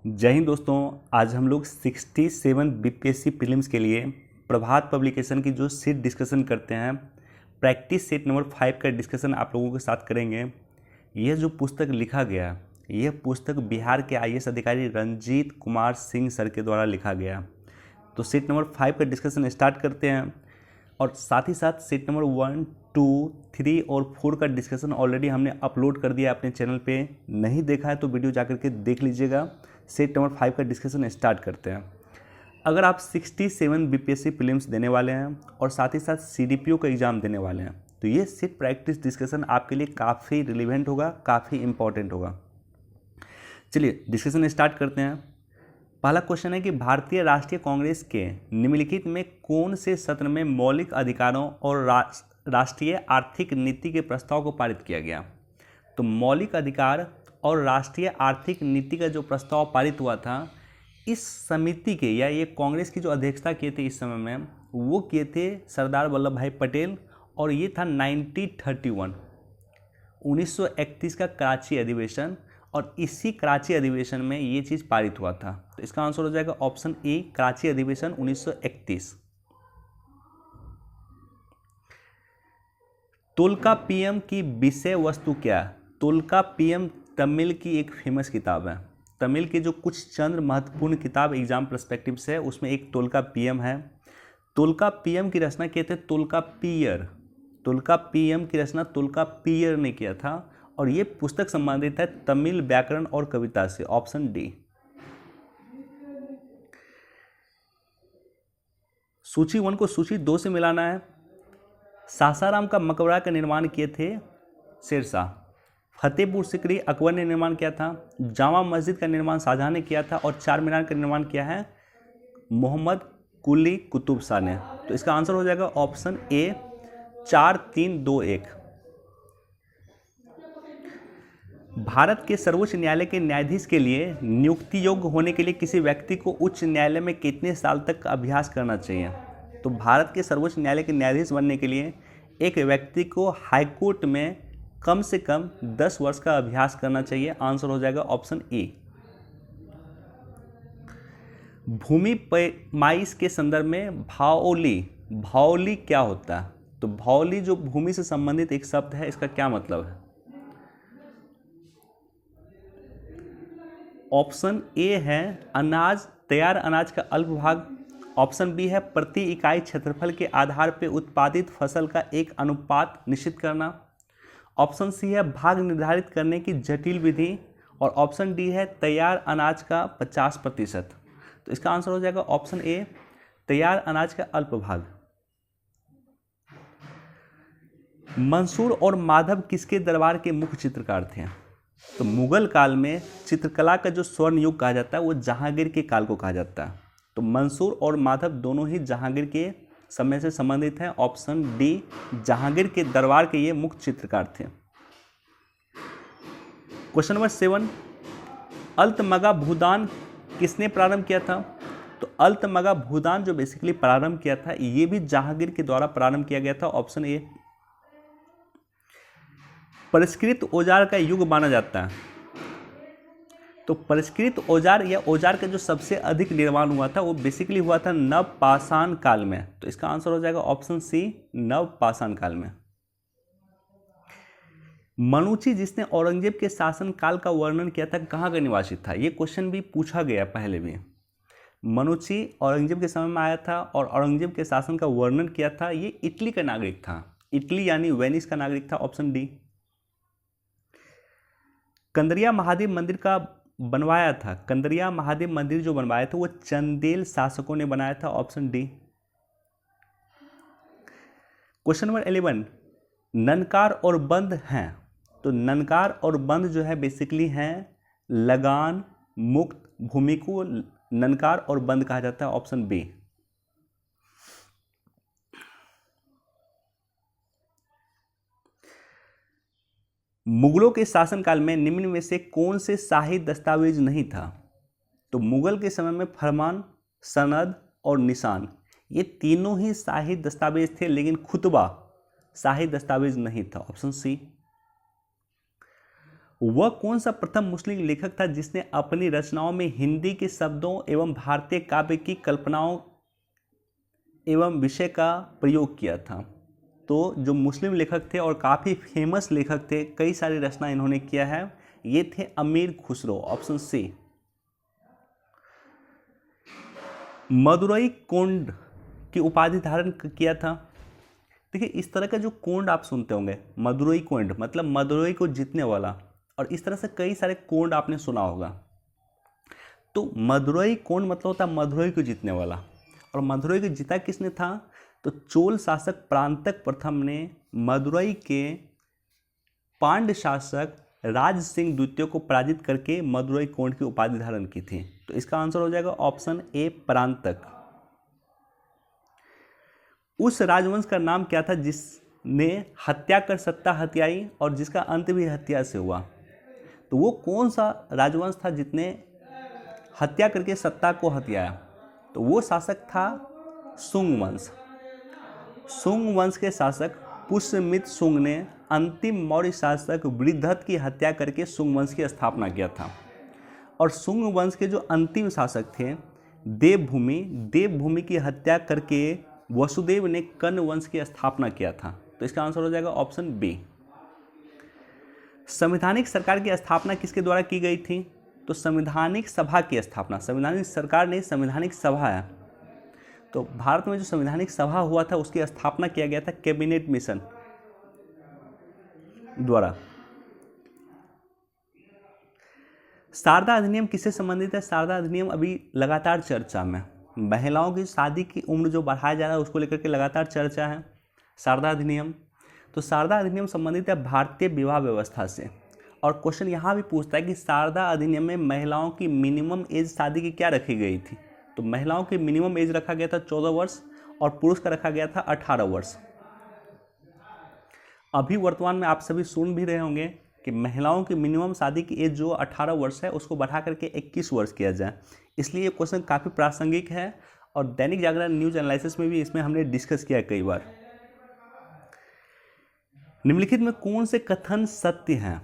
जय हिंद दोस्तों। आज हम लोग 67 बीपीएससी प्रीलिम्स के लिए प्रभात पब्लिकेशन की जो सीट डिस्कशन करते हैं, प्रैक्टिस सेट नंबर 5 का डिस्कशन आप लोगों के साथ करेंगे। यह जो पुस्तक लिखा गया, यह पुस्तक बिहार के आईएएस अधिकारी रंजीत कुमार सिंह सर के द्वारा लिखा गया। तो सेट नंबर 5 का डिस्कशन स्टार्ट करते हैं और साथ ही साथ सेट नंबर 1, 2, 3 और 4 का डिस्कशन ऑलरेडी हमने अपलोड कर दिया अपने चैनल पे। नहीं देखा है तो वीडियो जाकर के देख लीजिएगा। सेट नंबर 5 का डिस्कशन स्टार्ट करते हैं। अगर आप 67 बीपीएससी प्रीलिम्स देने वाले हैं और साथ ही साथ सीडीपीओ का एग्ज़ाम देने वाले हैं तो ये सेट प्रैक्टिस डिस्कशन आपके लिए काफ़ी रिलेवेंट होगा, काफ़ी इंपॉर्टेंट होगा। चलिए डिस्कशन स्टार्ट करते हैं। पहला क्वेश्चन है कि भारतीय राष्ट्रीय कांग्रेस के निम्नलिखित में कौन से सत्र में मौलिक अधिकारों और राष्ट्रीय आर्थिक नीति के प्रस्ताव को पारित किया गया। तो मौलिक अधिकार और राष्ट्रीय आर्थिक नीति का जो प्रस्ताव पारित हुआ था, इस समिति के या ये कांग्रेस की जो अध्यक्षता किए थे इस समय में, वो किए थे सरदार वल्लभ भाई पटेल और ये था 1931 का कराची अधिवेशन और इसी कराची अधिवेशन में ये चीज़ पारित हुआ था। तो इसका आंसर हो जाएगा ऑप्शन ए, कराची अधिवेशन 1931। तोल्काप्पियम की विषय वस्तु क्या? तोल्काप्पियम तमिल की एक फेमस किताब है। तमिल के जो कुछ चंद महत्वपूर्ण किताब एग्जाम पर्सपेक्टिव से है उसमें एक तोल्काप्पियम है। तोल्काप्पियम की रचना किए थे तोल्काप्पियर। तोल्काप्पियम की रचना तोल्काप्पियर ने किया था और ये पुस्तक संबंधित है तमिल व्याकरण और कविता से। Option D. सूची 1 को सूची 2 से मिलाना है। सासाराम का मकबरा का निर्माण किए थे शेरशाह। फतेहपुर सिकरी अकबर ने निर्माण किया था। जामा मस्जिद का निर्माण शाहजहां ने किया था और चार मीनार का निर्माण किया है मोहम्मद कुली कुतुब शाह ने। तो इसका आंसर हो जाएगा ऑप्शन ए, 4, 3, 2, 1। भारत के सर्वोच्च न्यायालय के न्यायाधीश के लिए नियुक्ति योग्य होने के लिए किसी व्यक्ति को उच्च न्यायालय में कितने साल तक अभ्यास करना चाहिए? तो भारत के सर्वोच्च न्यायालय के न्यायाधीश बनने के लिए एक व्यक्ति को हाईकोर्ट में कम से कम 10 वर्ष का अभ्यास करना चाहिए। आंसर हो जाएगा ऑप्शन ए। भूमि पैमाइश के संदर्भ में भाओली क्या होता है? तो भाओली जो भूमि से संबंधित एक शब्द है, इसका क्या मतलब है? ऑप्शन ए है अनाज, तैयार अनाज का अल्प भाग। ऑप्शन बी है प्रति इकाई क्षेत्रफल के आधार पर उत्पादित फसल का एक अनुपात निश्चित करना। ऑप्शन सी है भाग निर्धारित करने की जटिल विधि और ऑप्शन डी है तैयार अनाज का 50%। तो इसका आंसर हो जाएगा ऑप्शन ए, तैयार अनाज का अल्प भाग। मंसूर और माधव किसके दरबार के मुख्य चित्रकार थे? तो मुगल काल में चित्रकला का जो स्वर्ण युग कहा जाता है वो जहांगीर के काल को कहा जाता है। तो मंसूर और माधव दोनों ही जहांगीर के समय से संबंधित हैं। ऑप्शन डी, जहांगीर के दरबार के ये मुख्य चित्रकार थे। क्वेश्चन नंबर 7, अल्तमगा भूदान किसने प्रारंभ किया था? तो अल्तमगा भूदान जो बेसिकली प्रारंभ किया था ये भी जहांगीर के द्वारा प्रारंभ किया गया था। Option A. परिष्कृत औजार का युग माना जाता है। तो परिष्कृत औजार या औजार का जो सबसे अधिक निर्माण हुआ था वो बेसिकली हुआ था नवपाषाण काल में। तो इसका आंसर हो जाएगा ऑप्शन सी, नवपाषाण काल में। मनुची जिसने औरंगजेब के शासन काल का वर्णन किया था कहाँ का निवासी था? ये क्वेश्चन भी पूछा गया पहले भी। मनुची औरंगजेब के समय में आया था और औरंगजेब के शासन का वर्णन किया था। ये इटली का नागरिक था, इटली यानी वेनिस का नागरिक था। Option D. कंदरिया महादेव मंदिर का बनवाया था, कंदरिया महादेव मंदिर जो बनवाया था वो चंदेल शासकों ने बनाया था। Option D. क्वेश्चन नंबर 11, ननकार और बंद हैं। तो ननकार और बंद जो है बेसिकली हैं लगान मुक्त भूमि को ननकार और बंद कहा जाता है। Option B. मुगलों के शासनकाल में निम्न में से कौन से शाही दस्तावेज नहीं था? तो मुगल के समय में फरमान, सनद और निशान ये तीनों ही शाही दस्तावेज थे, लेकिन खुतबा शाही दस्तावेज नहीं था। Option C. वह कौन सा प्रथम मुस्लिम लेखक था जिसने अपनी रचनाओं में हिंदी के शब्दों एवं भारतीय काव्य की कल्पनाओं एवं विषय का प्रयोग किया था? तो जो मुस्लिम लेखक थे और काफ़ी फेमस लेखक थे, कई सारी रचना इन्होंने किया है, ये थे अमीर खुसरो, ऑप्शन सी। मदुरई कोंड की उपाधि धारण किया था। देखिए, इस तरह का जो कोंड आप सुनते होंगे, मदुरई कोंड मतलब मदुरई को जीतने वाला, और इस तरह से कई सारे कोंड आपने सुना होगा। तो मदुरई कोंड मतलब होता है मदुरई को जीतने वाला, और मदुरई को जीता किसने था? तो चोल शासक परांतक प्रथम ने मदुरई के पांड्य शासक राज सिंह द्वितीय को पराजित करके मदुरई कोंड की उपाधि धारण की थी। तो इसका आंसर हो जाएगा ऑप्शन ए, परांतक। उस राजवंश का नाम क्या था जिसने हत्या कर सत्ता हत्याई और जिसका अंत भी हत्या से हुआ? तो वो कौन सा राजवंश था जिसने हत्या करके सत्ता को हत्याया? तो वो शासक था सुंग वंश। सुंग वंश के शासक पुष्यमित्र सुंग ने अंतिम मौर्य शासक वृद्धत की हत्या करके सुंग वंश की स्थापना किया था। और सुंग वंश के जो अंतिम शासक थे देवभूमि की हत्या करके वसुदेव ने कर्ण वंश की स्थापना किया था। तो इसका आंसर हो जाएगा ऑप्शन बी। संवैधानिक सरकार की स्थापना किसके द्वारा की गई थी? तो संवैधानिक सभा की स्थापना, संवैधानिक सरकार नहीं, संवैधानिक सभा है। तो भारत में जो संवैधानिक सभा हुआ था उसकी स्थापना किया गया था कैबिनेट मिशन द्वारा। शारदा अधिनियम किससे संबंधित है? शारदा अधिनियम अभी लगातार चर्चा में, महिलाओं की शादी की उम्र जो बढ़ाया जा रहा है उसको लेकर के लगातार चर्चा है शारदा अधिनियम। तो शारदा अधिनियम संबंधित है भारतीय विवाह व्यवस्था से। और क्वेश्चन यहाँ भी पूछता है कि शारदा अधिनियम में महिलाओं की मिनिमम एज शादी की क्या रखी गई थी? तो महिलाओं की मिनिमम एज रखा गया था 14 वर्ष और पुरुष का रखा गया था 18 वर्ष। अभी वर्तमान में आप सभी सुन भी रहे होंगे कि महिलाओं की मिनिमम शादी की एज जो 18 वर्ष है उसको बढ़ा करके 21 वर्ष किया जाए। इसलिए ये क्वेश्चन काफ़ी प्रासंगिक है और दैनिक जागरण न्यूज एनालिसिस में भी इसमें हमने डिस्कस किया कई बार। निम्नलिखित में कौन से कथन सत्य हैं?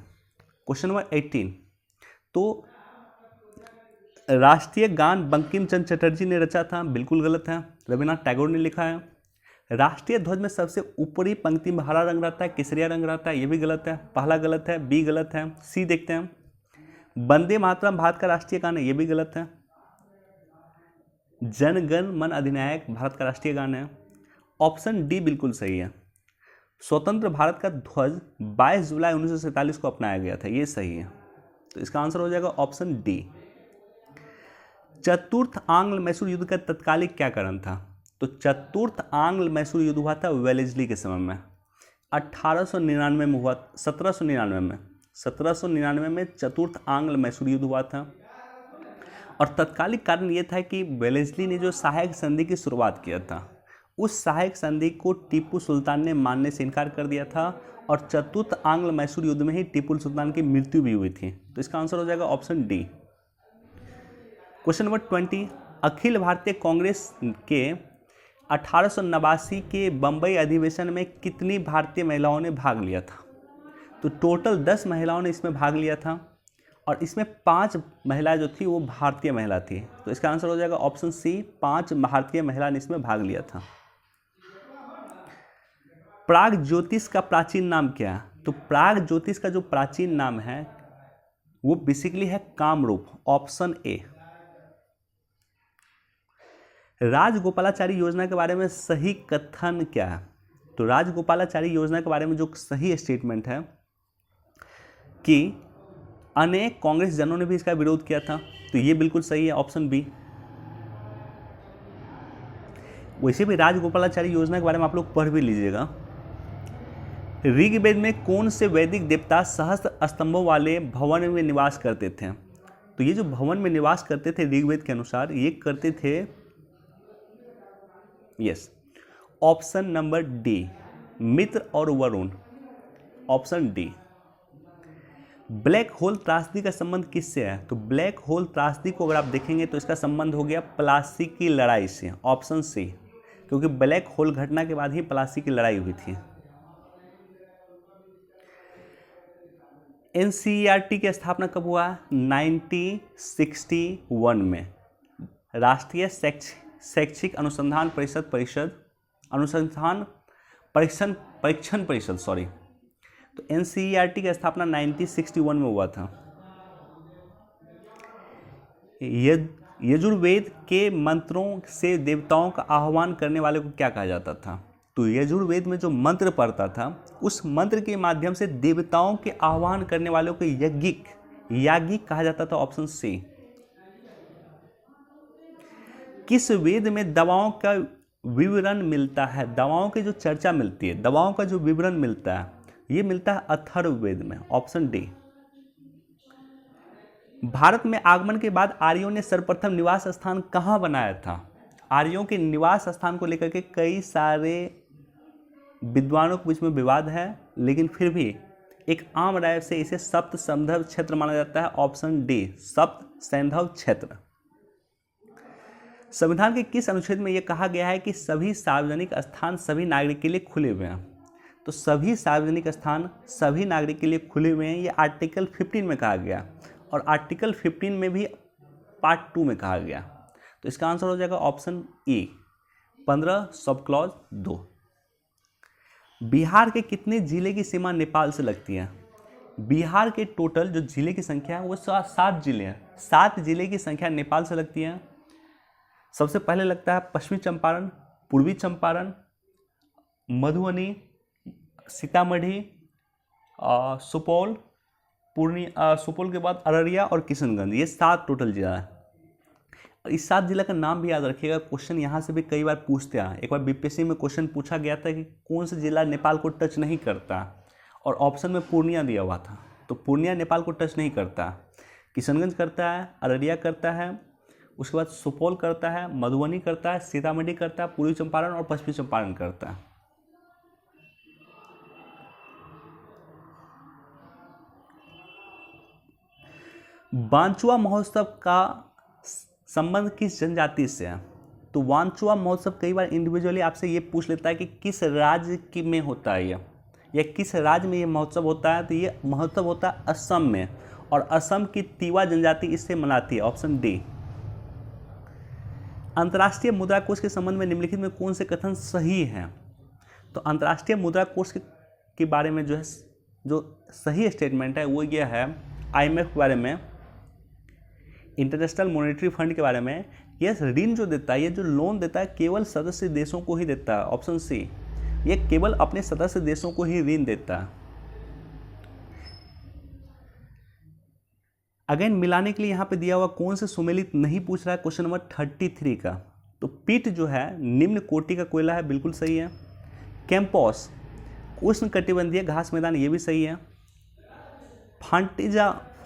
Question number 18। तो राष्ट्रीय गान बंकिम चंद्र चटर्जी ने रचा था, बिल्कुल गलत है, रविन्द्रनाथ टैगोर ने लिखा है। राष्ट्रीय ध्वज में सबसे ऊपरी पंक्ति में हरा रंग रहता है, केसरिया रंग रहता है, ये भी गलत है, पहला गलत है, बी गलत है, सी देखते हैं। वंदे मातरम भारत का राष्ट्रीय गान है, ये भी गलत है। जन गण मन अधिनायक भारत का राष्ट्रीय गान है, ऑप्शन डी बिल्कुल सही है। स्वतंत्र भारत का ध्वज 22 जुलाई 1947 को अपनाया गया था, ये सही है। तो इसका आंसर हो जाएगा ऑप्शन डी। चतुर्थ आंग्ल मैसूर युद्ध का तत्कालिक क्या कारण था? तो चतुर्थ आंग्ल मैसूर युद्ध हुआ था वेलेस्ली के समय में, 1899 में हुआ, 1799 में चतुर्थ आंग्ल मैसूर युद्ध हुआ था। और तत्कालिक कारण ये था कि वेलेस्ली ने जो सहायक संधि की शुरुआत किया था, उस सहायक संधि को टीपू सुल्तान ने मानने से इनकार कर दिया था और चतुर्थ आंग्ल मैसूर युद्ध में ही टीपू सुल्तान की मृत्यु भी हुई थी। तो इसका आंसर हो जाएगा option D. Question number 20। Akhil Bharatiya Congress के 1889 के बम्बई अधिवेशन में कितनी भारतीय महिलाओं ने भाग लिया था? तो टोटल 10 महिलाओं ने इसमें भाग लिया था और इसमें 5 महिलाएं जो थी वो भारतीय महिला थी। तो इसका आंसर हो जाएगा ऑप्शन सी, 5 भारतीय महिला ने इसमें भाग लिया था। प्राग ज्योतिष का प्राचीन नाम क्या है? तो प्राग ज्योतिष का जो प्राचीन नाम है वो बेसिकली है कामरूप, ऑप्शन ए। राजगोपालाचारी योजना के बारे में सही कथन क्या है? तो राजगोपालाचारी योजना के बारे में जो सही स्टेटमेंट है कि अनेक कांग्रेस जनों ने भी इसका विरोध किया था, तो ये बिल्कुल सही है, ऑप्शन बी। वैसे भी राजगोपालाचारी योजना के बारे में आप लोग पढ़ भी लीजिएगा। ऋग्वेद में कौन से वैदिक देवता सहस्त्र स्तंभों वाले भवन में निवास करते थे? तो ये जो भवन में निवास करते थे ऋग्वेद के अनुसार ये करते थे, यस, ऑप्शन नंबर डी, मित्र और Varun, option D. Black hole त्रासदी का संबंध किससे है? तो ब्लैक होल त्रासदी को अगर आप देखेंगे तो इसका संबंध हो गया प्लासी की लड़ाई से, ऑप्शन सी, क्योंकि ब्लैक होल घटना के बाद ही प्लासी की लड़ाई हुई थी। एनसीईआरटी की स्थापना कब हुआ? 1961 में। राष्ट्रीय शैक्षिक अनुसंधान परीक्षण परिषद सॉरी। तो एनसीईआरटी की स्थापना 1961 में हुआ था। यजुर्वेद के मंत्रों से देवताओं का आह्वान करने वाले को क्या कहा जाता था? तो यजुर्वेद में जो मंत्र पढ़ता था उस मंत्र के माध्यम से देवताओं के आह्वान करने वालों को याज्ञिक कहा जाता था। Option C. किस वेद में दवाओं का विवरण मिलता है? दवाओं की जो चर्चा मिलती है, दवाओं का जो विवरण मिलता है, ये मिलता है अथर्ववेद में। Option D. भारत में आगमन के बाद आर्यों ने सर्वप्रथम निवास स्थान कहाँ बनाया था? आर्यों के निवास स्थान को लेकर के कई सारे विद्वानों के बीच में विवाद है, लेकिन फिर भी एक आम राय से इसे सप्त सैंधव क्षेत्र माना जाता है। ऑप्शन डी, सप्त सैंधव क्षेत्र। संविधान के किस अनुच्छेद में यह कहा गया है कि सभी सार्वजनिक स्थान सभी नागरिक के लिए खुले हुए हैं? तो सभी सार्वजनिक स्थान सभी नागरिक के लिए खुले हुए हैं, ये आर्टिकल 15 में कहा गया, और आर्टिकल 15 में भी पार्ट 2 में कहा गया। तो इसका आंसर हो जाएगा option A, 15 sub clause 2। Bihar के कितने जिले की सीमा नेपाल से लगती है? बिहार के टोटल जो जिले की संख्या है वो 7 जिले हैं। 7 जिले की संख्या नेपाल से लगती है। सबसे पहले लगता है पश्चिमी चंपारण, पूर्वी चंपारण, मधुबनी, सीतामढ़ी, सुपौल, सुपौल के बाद अररिया और किशनगंज। ये 7 टोटल जिला है। इस 7 जिला का नाम भी याद रखिएगा, क्वेश्चन यहाँ से भी कई बार पूछते हैं। एक बार बीपीएससी में क्वेश्चन पूछा गया था कि कौन सा जिला नेपाल को टच नहीं करता, और ऑप्शन में पूर्णिया दिया हुआ था। तो पूर्णिया नेपाल को टच नहीं करता, किशनगंज करता है, अररिया करता है, उसके बाद सुपौल करता है, मधुबनी करता है, सीतामढ़ी करता है, पूर्वी चंपारण और पश्चिमी चंपारण करता है। वांचुआ महोत्सव का संबंध किस जनजाति से है? तो वांचुआ महोत्सव कई बार इंडिविजुअली आपसे ये पूछ लेता है कि किस राज्य की में होता है ये, या किस राज्य में ये महोत्सव होता है। तो ये महोत्सव होता है असम में, और असम की तिवा जनजाति इससे मनाती है। Option D. अंतर्राष्ट्रीय मुद्रा कोष के संबंध में निम्नलिखित में कौन से कथन सही हैं? तो अंतर्राष्ट्रीय मुद्रा कोष के बारे में जो है जो सही स्टेटमेंट है वो ये है, IMF के बारे में, इंटरनेशनल मॉनेटरी फंड के बारे में, ये ऋण जो देता है, ये जो लोन देता है केवल सदस्य देशों को ही देता है। ऑप्शन सी, ये केवल अपने सदस्य देशों को ही ऋण देता है। अगेन मिलाने के लिए यहाँ पे दिया हुआ कौन से सुमेलित नहीं पूछ रहा है क्वेश्चन नंबर 33 का। तो पीट जो है निम्न कोटि का कोयला है, बिल्कुल सही है। कैंपस उष्ण कटिबंधीय घास मैदान, ये भी सही है।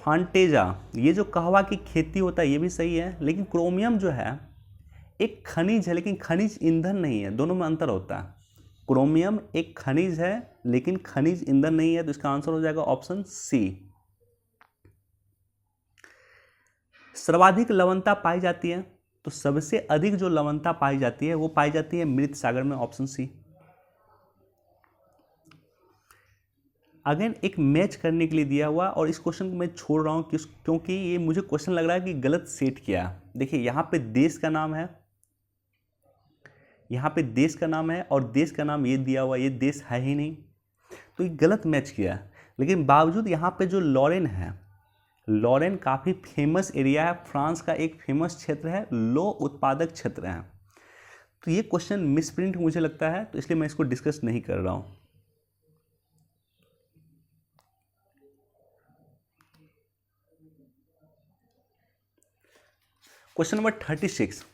फांटेजा ये जो कहवा की खेती होता है, ये भी सही है। लेकिन क्रोमियम जो है एक खनिज है, लेकिन खनिज ईंधन नहीं है, दोनों में अंतर होता है। क्रोमियम एक खनिज है लेकिन खनिज ईंधन नहीं है। तो इसका आंसर हो जाएगा ऑप्शन सी। सर्वाधिक लवणता पाई जाती है, तो सबसे अधिक जो लवणता पाई जाती है वो पाई जाती है मृत सागर में। Option C. अगेन एक मैच करने के लिए दिया हुआ, और इस क्वेश्चन को मैं छोड़ रहा हूँ क्योंकि ये मुझे क्वेश्चन लग रहा है कि गलत सेट किया। देखिए यहाँ पे देश का नाम है, यहाँ पे देश का नाम है, और देश का नाम ये दिया हुआ, ये देश है ही नहीं, तो ये गलत मैच किया। लेकिन बावजूद यहाँ पे जो लॉरेन है, लॉरेन काफ़ी फेमस एरिया है, फ्रांस का एक फेमस क्षेत्र है, लो उत्पादक क्षेत्र है। तो ये क्वेश्चन मिसप्रिंट मुझे लगता है, तो इसलिए मैं इसको डिस्कस नहीं कर रहा हूँ। क्वेश्चन नंबर 36,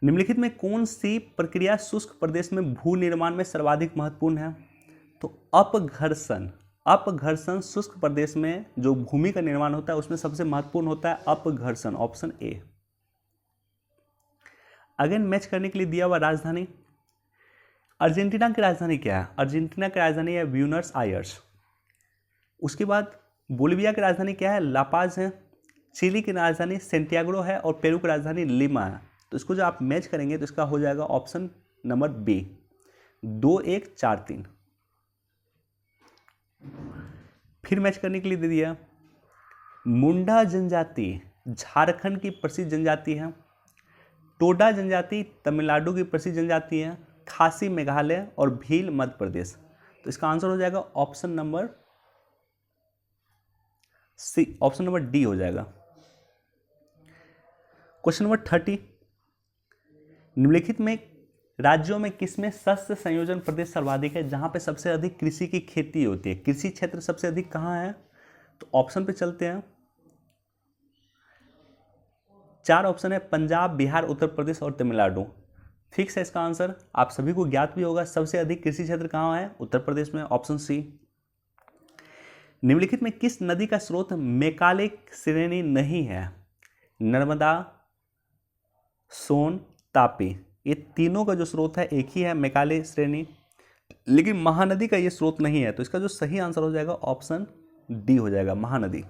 निम्नलिखित में कौन सी प्रक्रिया शुष्क प्रदेश में भू निर्माण में सर्वाधिक महत्वपूर्ण है? तो अपघर्षण शुष्क प्रदेश में जो भूमि का निर्माण होता है उसमें सबसे महत्वपूर्ण होता है अपघर्षण। Option A. अगेन मैच करने के लिए दिया हुआ राजधानी, अर्जेंटीना की राजधानी क्या है? अर्जेंटीना की राजधानी है ब्यूनस आयर्स। उसके बाद बोलिविया की राजधानी क्या है? लापाज है। चिली की राजधानी सेंटियागो है, और पेरू की राजधानी लिमा है। तो इसको जो आप मैच करेंगे तो इसका हो जाएगा ऑप्शन नंबर बी, 2-1-4-3। फिर मैच करने के लिए दे दिया। मुंडा जनजाति झारखंड की प्रसिद्ध जनजाति है। टोडा जनजाति तमिलनाडु की प्रसिद्ध जनजाति है। खासी मेघालय और भील मध्य प्रदेश। तो इसका आंसर हो जाएगा option number C, option number D हो जाएगा। क्वेश्चन नंबर 30, निम्नलिखित में राज्यों में किसमें शस्य संयोजन प्रदेश सर्वाधिक है, जहां पे सबसे अधिक कृषि की खेती होती है? कृषि क्षेत्र सबसे अधिक कहां है? तो ऑप्शन पे चलते हैं। 4 ऑप्शन है, पंजाब, बिहार, उत्तर प्रदेश और तमिलनाडु। फिक्स है इसका आंसर, आप सभी को ज्ञात भी होगा। सबसे अधिक कृषि क्षेत्र कहां है? उत्तर प्रदेश में, ऑप्शन सी। निम्नलिखित में किस नदी का स्रोत मैकाले श्रेणी नहीं है? नर्मदा, सोन, तापी, ये तीनों का जो स्रोत है एक ही है, मैकाले श्रेणी, लेकिन महानदी का ये स्रोत नहीं है। तो इसका जो सही आंसर हो जाएगा ऑप्शन डी हो जाएगा, महानदी।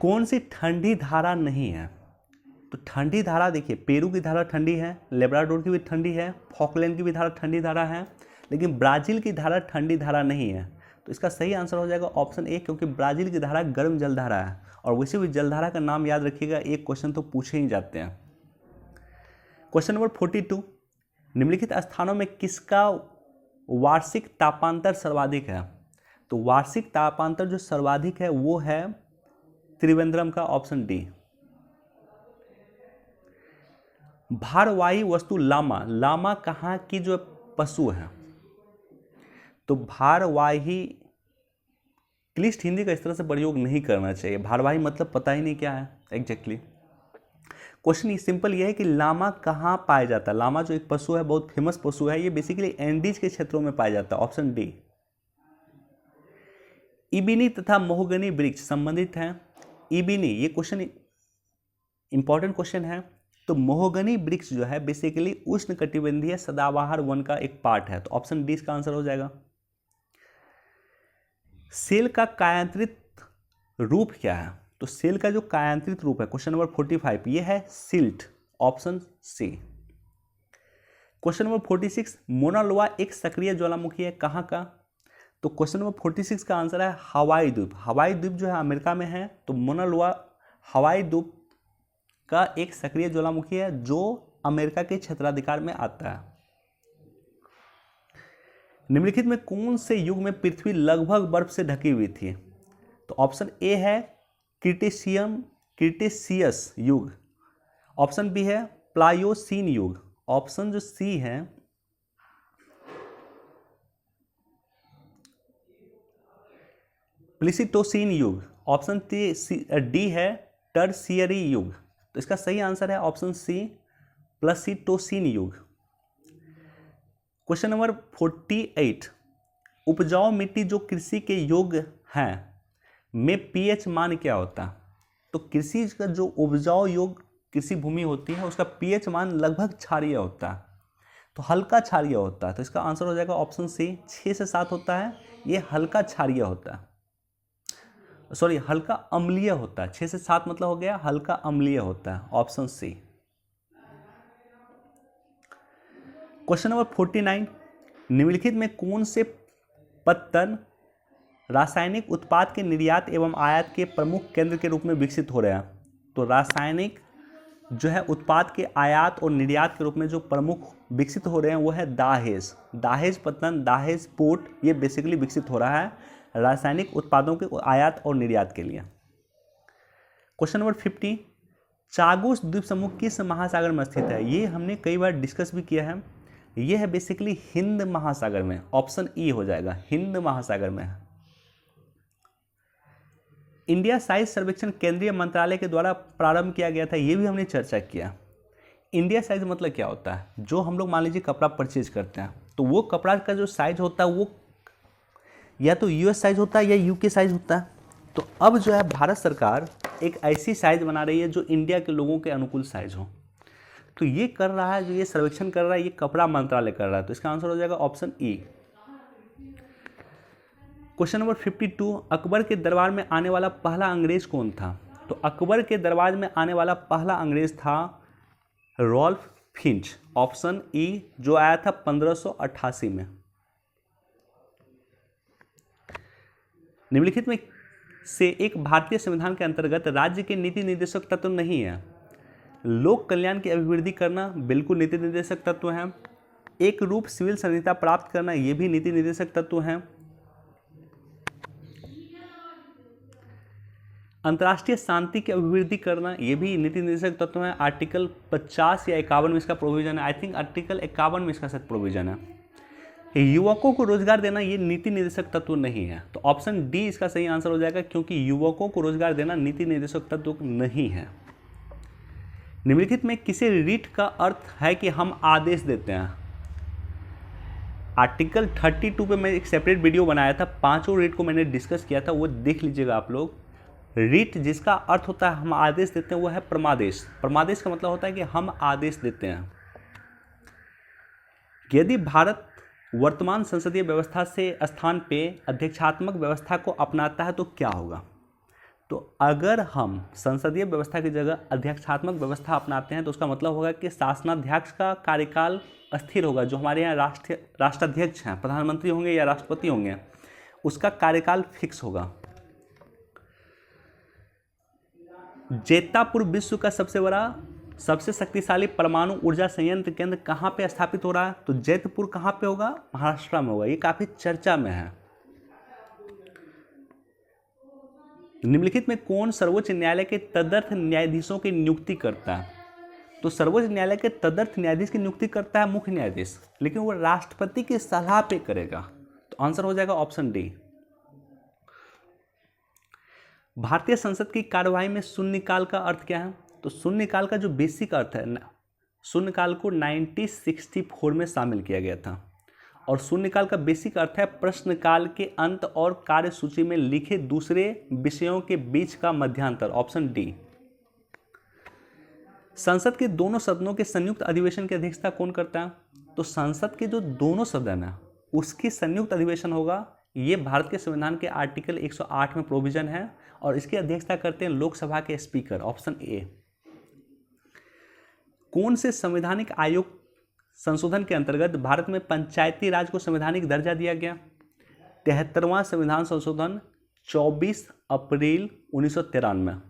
कौन सी ठंडी धारा नहीं है? तो ठंडी धारा देखिए, पेरू की धारा ठंडी है, लेब्राडोर की भी ठंडी है, फॉकलैंड की भी धारा ठंडी धारा है, लेकिन ब्राजील की धारा ठंडी धारा नहीं है। तो इसका सही आंसर हो जाएगा ऑप्शन ए, क्योंकि ब्राजील की धारा गर्म जलधारा है। और वैसे भी जलधारा का नाम याद रखिएगा, एक क्वेश्चन तो पूछे ही जाते हैं। क्वेश्चन नंबर 42, निम्नलिखित स्थानों में किसका वार्षिक तापांतर सर्वाधिक है? तो वार्षिक तापांतर जो सर्वाधिक है वो है त्रिवेंद्रम का, ऑप्शन डी। भारवाही वस्तु लामा, लामा कहाँ की जो पशु है? तो भारवाही, क्लिष्ट हिंदी का इस तरह से प्रयोग नहीं करना चाहिए। भारवाही मतलब पता ही नहीं क्या है एग्जैक्टली। क्वेश्चन सिंपल ये है कि लामा कहाँ पाया जाता है? लामा जो एक पशु है, बहुत फेमस पशु है, ये बेसिकली एंडीज के क्षेत्रों में पाया जाता है, ऑप्शन डी। इबिनी तथा मोहगनी वृक्ष संबंधित हैं। इबिनी, ये क्वेश्चन इंपॉर्टेंट क्वेश्चन है। तो मोहगनी वृक्ष जो है बेसिकली उष्णकटिबंधीय सदाबहार वन का एक पार्ट है। तो ऑप्शन डी इसका आंसर हो जाएगा। सेल का कायांतरित रूप क्या है? तो सेल का जो कायांतरित रूप है, क्वेश्चन नंबर 45, ये है silt, option C. Question number 46, Mauna Loa एक सक्रिय ज्वालामुखी है, कहाँ का? तो क्वेश्चन नंबर 46 का आंसर है हवाई द्वीप। हवाई द्वीप जो है अमेरिका में है। तो मोना लोआ हवाई द्वीप का एक सक्रिय ज्वालामुखी है जो अमेरिका के क्षेत्राधिकार में आता है। निम्नलिखित में कौन से युग में पृथ्वी लगभग बर्फ से ढकी हुई थी? तो ऑप्शन ए है क्रिटेशियस युग, ऑप्शन बी है प्लायोसीन युग, ऑप्शन जो सी है प्लीसिटोसीन युग, ऑप्शन डी है टर्शियरी युग। तो इसका सही आंसर है ऑप्शन सी, प्लीसिटोसीन युग। क्वेश्चन नंबर 48, उपजाऊ मिट्टी जो कृषि के योग्य हैं में पीएच मान क्या होता है? तो कृषि का जो उपजाऊ योग्य कृषि भूमि होती है उसका पीएच मान लगभग क्षारीय होता है, तो हल्का क्षारीय होता है। तो इसका आंसर हो जाएगा ऑप्शन सी, 6 से 7 होता है, ये हल्का क्षारीय होता है, सॉरी हल्का अम्लीय होता है। 6 से 7 मतलब हो गया हल्का अम्लीय होता है, ऑप्शन सी। क्वेश्चन नंबर 49, निम्नलिखित में कौन से पत्तन रासायनिक उत्पाद के निर्यात एवं आयात के प्रमुख केंद्र के रूप में विकसित हो रहे हैं? तो रासायनिक जो है उत्पाद के आयात और निर्यात के रूप में जो प्रमुख विकसित हो रहे हैं वो है दाहेज। दाहेज पत्तन, दाहेज पोर्ट, ये बेसिकली विकसित हो रहा है रासायनिक उत्पादों के आयात और निर्यात के लिए। क्वेश्चन नंबर 50, चागोस द्वीप समूह किस महासागर में स्थित है? ये हमने कई बार डिस्कस भी किया है। ये है बेसिकली हिंद महासागर में, ऑप्शन ई हो जाएगा, हिंद महासागर में है। इंडिया साइज सर्वेक्षण केंद्रीय मंत्रालय के द्वारा प्रारंभ किया गया था, ये भी हमने चर्चा किया। इंडिया साइज मतलब क्या होता है? जो हम लोग मान लीजिए कपड़ा परचेज करते हैं तो वो कपड़ा का जो साइज होता है वो या तो यूएस साइज होता है या यूके साइज होता है। तो अब जो है भारत सरकार एक ऐसी साइज बना रही है जो इंडिया के लोगों के अनुकूल साइज हो। तो ये कर रहा है, जो ये सर्वेक्षण कर रहा है ये कपड़ा मंत्रालय कर रहा है। तो इसका आंसर हो जाएगा option E. Question number 52, Akbar के दरबार में आने वाला पहला अंग्रेज कौन था? तो अकबर के दरबार में आने वाला पहला अंग्रेज था रॉल्फ फिंच, ऑप्शन ई, जो आया था 1588 में। निम्नलिखित में से एक भारतीय संविधान के अंतर्गत राज्य के नीति निर्देशक तत्व नहीं है। लोक कल्याण की अभिवृद्धि करना बिल्कुल नीति निर्देशक तत्व है। एक रूप सिविल संहिता प्राप्त करना यह भी नीति निर्देशक तत्व है। अंतर्राष्ट्रीय शांति की अभिवृद्धि करना यह भी नीति निर्देशक तत्व है। आर्टिकल 50 या 51 में इसका प्रोविजन है। आई थिंक आर्टिकल 51 में इसका शायद प्रोविजन है। युवकों को रोजगार देना ये नीति निर्देशक तत्व नहीं है। तो ऑप्शन डी इसका सही आंसर हो जाएगा, क्योंकि युवकों को रोजगार देना नीति निर्देशक तत्व नहीं है। निम्नलिखित में किसे रिट का अर्थ है कि हम आदेश देते हैं? आर्टिकल 32 पे मैं एक सेपरेट वीडियो बनाया था, पांचों रिट को मैंने डिस्कस किया था, वो देख लीजिएगा आप लोग। रिट जिसका अर्थ होता है हम आदेश देते हैं वो है परमादेश। परमादेश का मतलब होता है कि हम आदेश देते हैं। यदि भारत वर्तमान संसदीय व्यवस्था से स्थान पे अध्यक्षात्मक व्यवस्था को अपनाता है तो क्या होगा? तो अगर हम संसदीय व्यवस्था की जगह अध्यक्षात्मक व्यवस्था अपनाते हैं तो उसका मतलब होगा कि शासनाध्यक्ष का कार्यकाल अस्थिर होगा। जो हमारे यहाँ राष्ट्राध्यक्ष हैं, प्रधानमंत्री होंगे या राष्ट्रपति होंगे, उसका कार्यकाल फिक्स होगा। जैतापुर विश्व का सबसे शक्तिशाली परमाणु ऊर्जा संयंत्र केंद्र कहाँ पे स्थापित हो रहा है? तो जैतपुर कहाँ पे होगा? महाराष्ट्र में होगा। ये काफी चर्चा में है। निम्नलिखित में कौन सर्वोच्च न्यायालय के तदर्थ न्यायाधीशों की नियुक्ति करता है? तो सर्वोच्च न्यायालय के तदर्थ न्यायाधीश की नियुक्ति करता है मुख्य न्यायाधीश, लेकिन वो राष्ट्रपति की सलाह पे करेगा। तो आंसर हो जाएगा ऑप्शन डी। भारतीय संसद की कार्यवाही में शून्यकाल का अर्थ क्या है? तो शून्यकाल का जो बेसिक अर्थ है, शून्यकाल को 1964 में शामिल किया गया था और शून्यकाल का बेसिक अर्थ है प्रश्नकाल के अंत और कार्यसूची में लिखे दूसरे विषयों के बीच का मध्यांतर। Option D. संसद के दोनों सदनों के संयुक्त अधिवेशन की अध्यक्षता कौन करता है? तो संसद के जो दोनों सदन है उसकी संयुक्त अधिवेशन होगा। ये भारत के संविधान के आर्टिकल 108 में प्रोविजन है और इसकी अध्यक्षता करते हैं लोकसभा के स्पीकर। Option A. कौन से संवैधानिक आयोग संशोधन के अंतर्गत भारत में पंचायती राज को संवैधानिक दर्जा दिया गया? 73वां संविधान संशोधन 24 अप्रैल 1993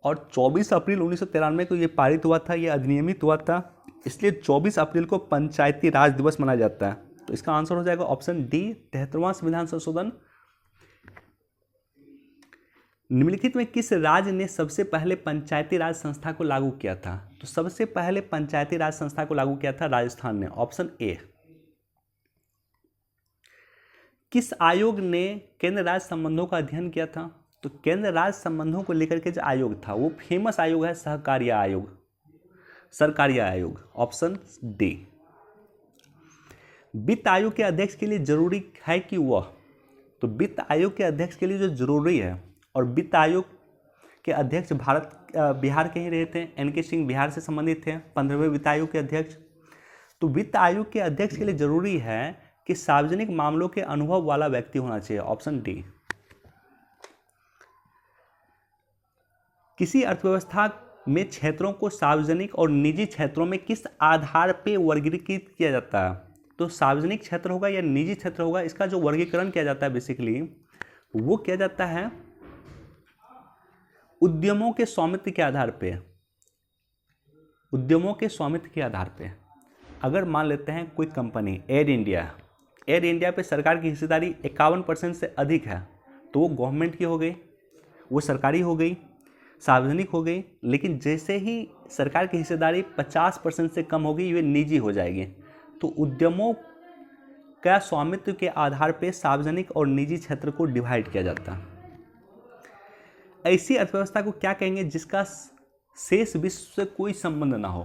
और 24 अप्रैल 1993 को ये पारित हुआ था, ये अधिनियमित हुआ था, इसलिए 24 अप्रैल को पंचायती राज दिवस मनाया जाता है। तो इसका आंसर हो जाएगा ऑप्शन डी, 73वां संविधान संशोधन। निम्नलिखित में किस राज्य ने सबसे पहले पंचायती राज संस्था को लागू किया था? तो सबसे पहले पंचायती राज संस्था को लागू किया था राजस्थान ने। Option A. किस आयोग ने केंद्र राज्य संबंधों का अध्ययन किया था? तो केंद्र राज्य संबंधों को लेकर के जो आयोग था वो फेमस आयोग है सहकारिया आयोग, सरकारिया आयोग। Option D. वित्त आयोग के अध्यक्ष के लिए जरूरी है कि वह, तो वित्त आयोग के अध्यक्ष के लिए जो जरूरी है, और वित्त आयोग के अध्यक्ष बिहार के ही रहे थे, एन.के. सिंह बिहार से संबंधित थे, 15वें वित्त आयोग के अध्यक्ष। तो वित्त आयोग के अध्यक्ष के लिए जरूरी है कि सार्वजनिक मामलों के अनुभव वाला व्यक्ति होना चाहिए। Option D. किसी अर्थव्यवस्था में क्षेत्रों को सार्वजनिक और निजी क्षेत्रों में किस आधार पर वर्गीकृत किया जाता है? तो सार्वजनिक क्षेत्र होगा या निजी क्षेत्र होगा, इसका जो वर्गीकरण किया जाता है बेसिकली वो किया जाता है उद्यमों के स्वामित्व के आधार पे। उद्यमों के स्वामित्व के आधार पे अगर मान लेते हैं कोई कंपनी एयर इंडिया पे सरकार की हिस्सेदारी 51% से अधिक है तो वो गवर्नमेंट की हो गई, वो सरकारी हो गई, सार्वजनिक हो गई। लेकिन जैसे ही सरकार की हिस्सेदारी 50% से कम होगी ये निजी हो जाएगी। तो उद्यमों का स्वामित्व के आधार पे सार्वजनिक और निजी क्षेत्र को डिवाइड किया जाता है। ऐसी अर्थव्यवस्था को क्या कहेंगे जिसका शेष विश्व से कोई संबंध ना हो?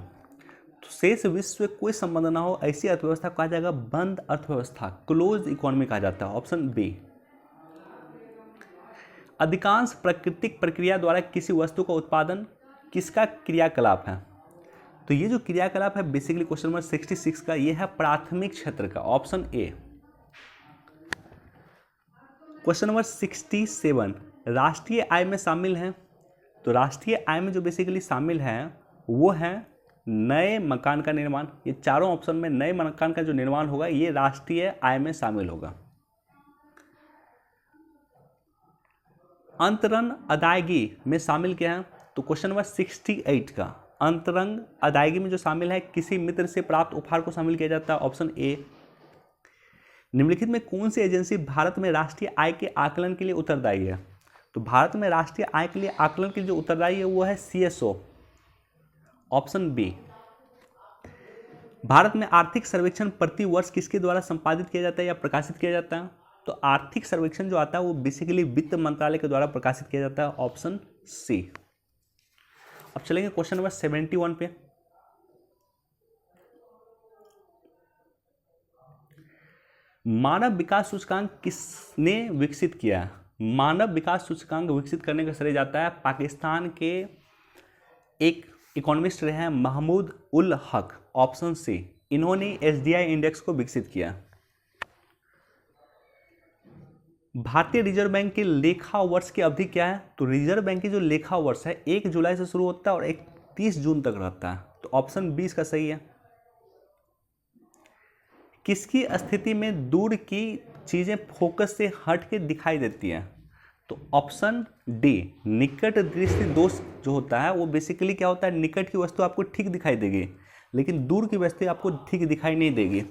तो शेष विश्व से कोई संबंध ना हो ऐसी अर्थव्यवस्था को कहा जाएगा बंद अर्थव्यवस्था, क्लोज इकोनॉमी कहा जाता है। Option B. अधिकांश प्राकृतिक प्रक्रिया द्वारा किसी वस्तु का उत्पादन किसका क्रियाकलाप है? तो ये जो क्रियाकलाप है बेसिकली क्वेश्चन नंबर 66 का, ये है प्राथमिक क्षेत्र का। Option A. क्वेश्चन नंबर 67 राष्ट्रीय आय में शामिल हैं। तो राष्ट्रीय आय में जो बेसिकली शामिल है वो है नए मकान का निर्माण। ये चारों ऑप्शन में नए मकान का जो निर्माण होगा ये राष्ट्रीय आय में शामिल होगा। अंतरण अदायगी में शामिल क्या है? तो क्वेश्चन नंबर 68 का अंतरंग अदायगी में जो शामिल है किसी मित्र से प्राप्त उपहार को शामिल किया जाता है। Option A. निम्नलिखित में कौन सी एजेंसी भारत में राष्ट्रीय आय के आकलन के लिए उत्तरदायी है? तो भारत में राष्ट्रीय आय के लिए आकलन के लिए जो उत्तरदायी है वो है सीएसओ। Option B. भारत में आर्थिक सर्वेक्षण प्रति वर्ष किसके द्वारा संपादित किया जाता है या प्रकाशित किया जाता है? तो आर्थिक सर्वेक्षण जो आता है वो बेसिकली वित्त मंत्रालय के द्वारा प्रकाशित किया जाता है। Option C. अब चलेंगे क्वेश्चन नंबर 71 पे। मानव विकास सूचकांक किसने विकसित किया? मानव विकास सूचकांक विकसित करने का श्रेय जाता है पाकिस्तान के एक इकोनॉमिस्ट रहे हैं महमूद उल हक। Option C. इन्होंने एसडीआई इंडेक्स को विकसित किया। भारतीय रिजर्व बैंक के लेखा वर्ष की अवधि क्या है? तो रिजर्व बैंक की जो लेखा वर्ष है 1 जुलाई से शुरू होता है और 31 जून तक रहता है। तो ऑप्शन बी इसका सही है। किसकी स्थिति में दूर की चीजें फोकस से हट के दिखाई देती हैं? तो ऑप्शन डी। निकट दृष्टि दोष जो होता है वो बेसिकली क्या होता है, निकट की वस्तु आपको ठीक दिखाई देगी लेकिन दूर की वस्तु आपको ठीक दिखाई नहीं देगी।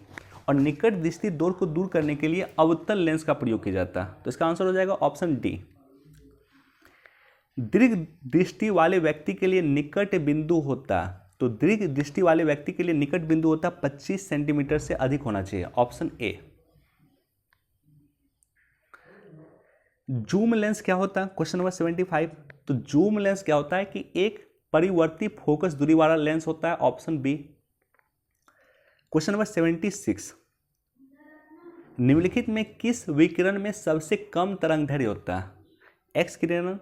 और निकट दृष्टि दोष को दूर करने के लिए अवतल लेंस का प्रयोग किया जाता है। तो इसका आंसर हो जाएगा ऑप्शन डी। दीर्घ दृष्टि वाले व्यक्ति के लिए निकट बिंदु होता है। तो दीर्घ दृष्टि वाले व्यक्ति के लिए निकट बिंदु होता है 25 सेंटीमीटर से अधिक होना चाहिए। Option A. जूम लेंस क्या होता है? Question number 75। तो जूम लेंस क्या होता है कि एक परिवर्ती फोकस दूरी वाला लेंस होता है। Option B. Question number 76। निम्नलिखित में किस विकिरण में सबसे कम तरंग दैर्घ्य होता है? एक्स किरण,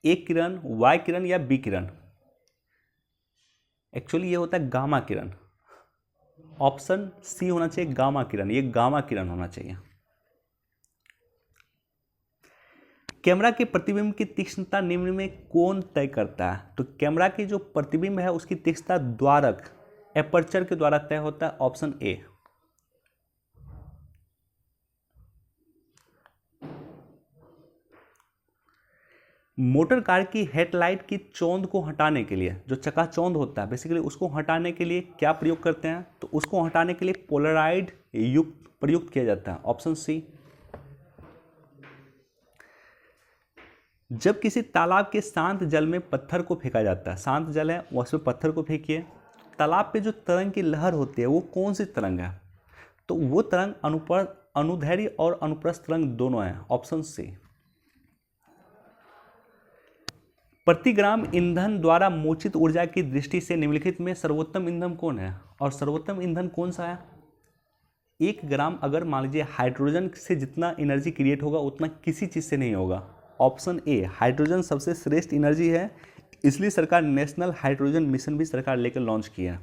ए किरण, वाई किरण या बी किरण? एक्चुअली ये होता है गामा किरण। ऑप्शन सी होना चाहिए गामा किरण। ये गामा किरण होना चाहिए। कैमरा के प्रतिबिंब की तीक्ष्णता निम्न में कौन तय करता है? तो कैमरा की जो प्रतिबिंब है उसकी तीक्ष्णता द्वारक एपर्चर के द्वारा तय होता है। Option A. मोटर कार की हेडलाइट की चौंध को हटाने के लिए जो चकाचौंध होता है बेसिकली उसको हटाने के लिए क्या प्रयोग करते हैं? तो उसको हटाने के लिए पोलराइड युक्त प्रयुक्त किया जाता है। Option C. जब किसी तालाब के शांत जल में पत्थर को फेंका जाता है, शांत जल है उसमें पत्थर को फेंकिए, तालाब पे जो तरंग की लहर होती है वो कौन सी तरंग है? तो वो तरंग अनुदैर्घ्य और अनुप्रस्थ तरंग दोनों है। Option C. प्रति ग्राम ईंधन द्वारा मोचित ऊर्जा की दृष्टि से निम्नलिखित में सर्वोत्तम ईंधन कौन है? और सर्वोत्तम ईंधन कौन सा है? 1 ग्राम अगर मान लीजिए हाइड्रोजन से जितना एनर्जी क्रिएट होगा उतना किसी चीज से नहीं होगा। Option A. हाइड्रोजन सबसे श्रेष्ठ एनर्जी है, इसलिए सरकार नेशनल हाइड्रोजन मिशन भी सरकार लेकर लॉन्च किया है।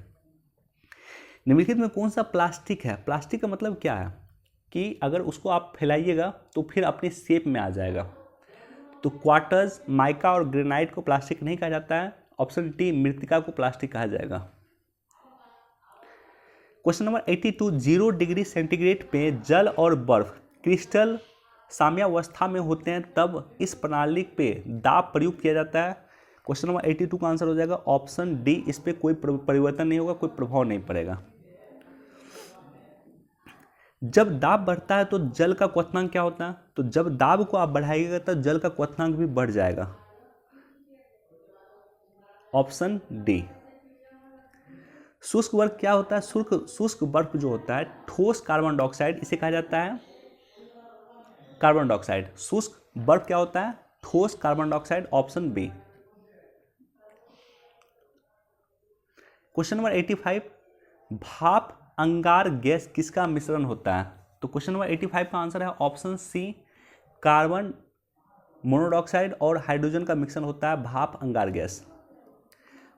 निम्नलिखित में कौन सा प्लास्टिक है? प्लास्टिक का मतलब क्या है कि अगर उसको आप फैलाइएगा तो फिर अपनी शेप में आ जाएगा। तो क्वार्टज, माइका और ग्रेनाइट को प्लास्टिक नहीं कहा जाता है। Option D. मृतिका को प्लास्टिक कहा जाएगा। Question number 82। 0 डिग्री सेंटीग्रेड पे जल और बर्फ क्रिस्टल साम्यावस्था में होते हैं तब इस प्रणाली पे दाब प्रयुक्त किया जाता है। क्वेश्चन नंबर 82 का आंसर हो जाएगा ऑप्शन डी। इस पे कोई परिवर्तन नहीं होगा, कोई प्रभाव नहीं पड़ेगा। जब दाब बढ़ता है तो जल का क्वथनांक क्या होता है? तो जब दाब को आप बढ़ाइएगा तो जल का क्वथनांक भी बढ़ जाएगा। Option D. शुष्क बर्फ क्या होता है? शुष्क बर्फ जो होता है ठोस कार्बन डाइऑक्साइड, इसे कहा जाता है कार्बन डाइऑक्साइड। शुष्क बर्फ क्या होता है? ठोस carbon dioxide. Option B. Question number 85। भाप अंगार गैस किसका मिश्रण होता है? तो क्वेश्चन नंबर 85 का आंसर है ऑप्शन सी। कार्बन मोनोऑक्साइड और हाइड्रोजन का मिश्रण होता है भाप अंगार गैस।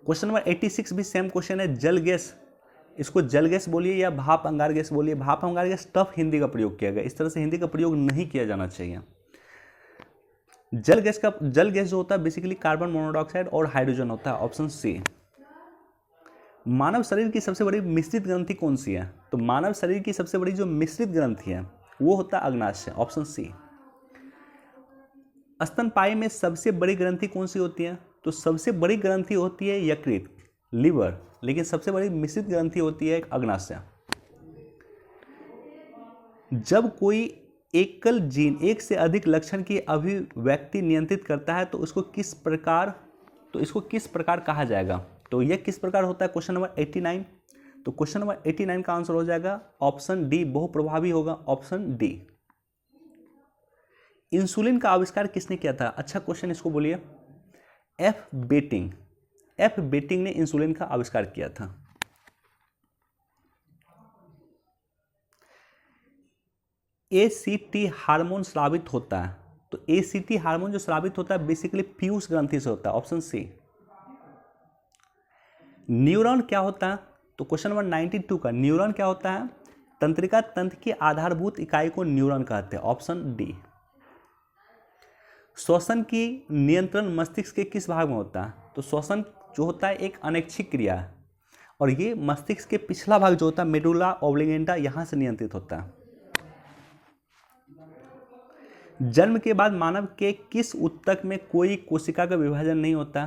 क्वेश्चन नंबर 86 भी सेम क्वेश्चन है। जल गैस, इसको जल गैस बोलिए या भाप अंगार गैस बोलिए। भाप अंगार गैस टफ हिंदी का प्रयोग किया गया, इस तरह से हिंदी का प्रयोग नहीं किया जाना चाहिए। जल गैस जो होता है बेसिकली कार्बन मोनोऑक्साइड और हाइड्रोजन होता है। ऑप्शन सी। मानव शरीर की सबसे बड़ी मिश्रित ग्रंथि कौन सी है? तो मानव शरीर की सबसे बड़ी जो मिश्रित ग्रंथि है वो होता है अग्नाशय। Option C. स्तनपायी में सबसे बड़ी ग्रंथि कौन सी होती है? तो सबसे बड़ी ग्रंथि होती है यकृत, लिवर, लेकिन सबसे बड़ी मिश्रित ग्रंथि होती है अग्नाशय। जब कोई एकल जीन एक से अधिक लक्षण की अभिव्यक्ति नियंत्रित करता है तो इसको किस प्रकार कहा जाएगा? तो यह किस प्रकार होता है? Question number 89। तो क्वेश्चन नंबर 89 का आंसर हो जाएगा ऑप्शन डी, बहुप्रभावी होगा, ऑप्शन डी। इंसुलिन का आविष्कार किसने किया था? अच्छा क्वेश्चन, इसको बोलिए। एफ बेटिंग ने इंसुलिन का आविष्कार किया था। एसीटी हार्मोन स्रावित होता है, तो एसीटी हार्मोन जो स्रावित होता है बेसिकली पीयूष ग्रंथि से होता है, ऑप्शन सी। न्यूरॉन क्या होता है? तो क्वेश्चन नंबर 92 का, न्यूरॉन क्या होता है? तंत्रिका तंत्र की आधारभूत इकाई को न्यूरॉन कहते हैं, ऑप्शन डी। श्वसन की नियंत्रण मस्तिष्क के किस भाग में होता है? तो श्वसन जो होता है एक अनैच्छिक क्रिया है और ये मस्तिष्क के पिछला भाग जो होता है मेडुला ऑब्लिंगेटा, यहां से नियंत्रित होता है। जन्म के बाद मानव के किस ऊतक में कोई कोशिका का विभाजन नहीं होता?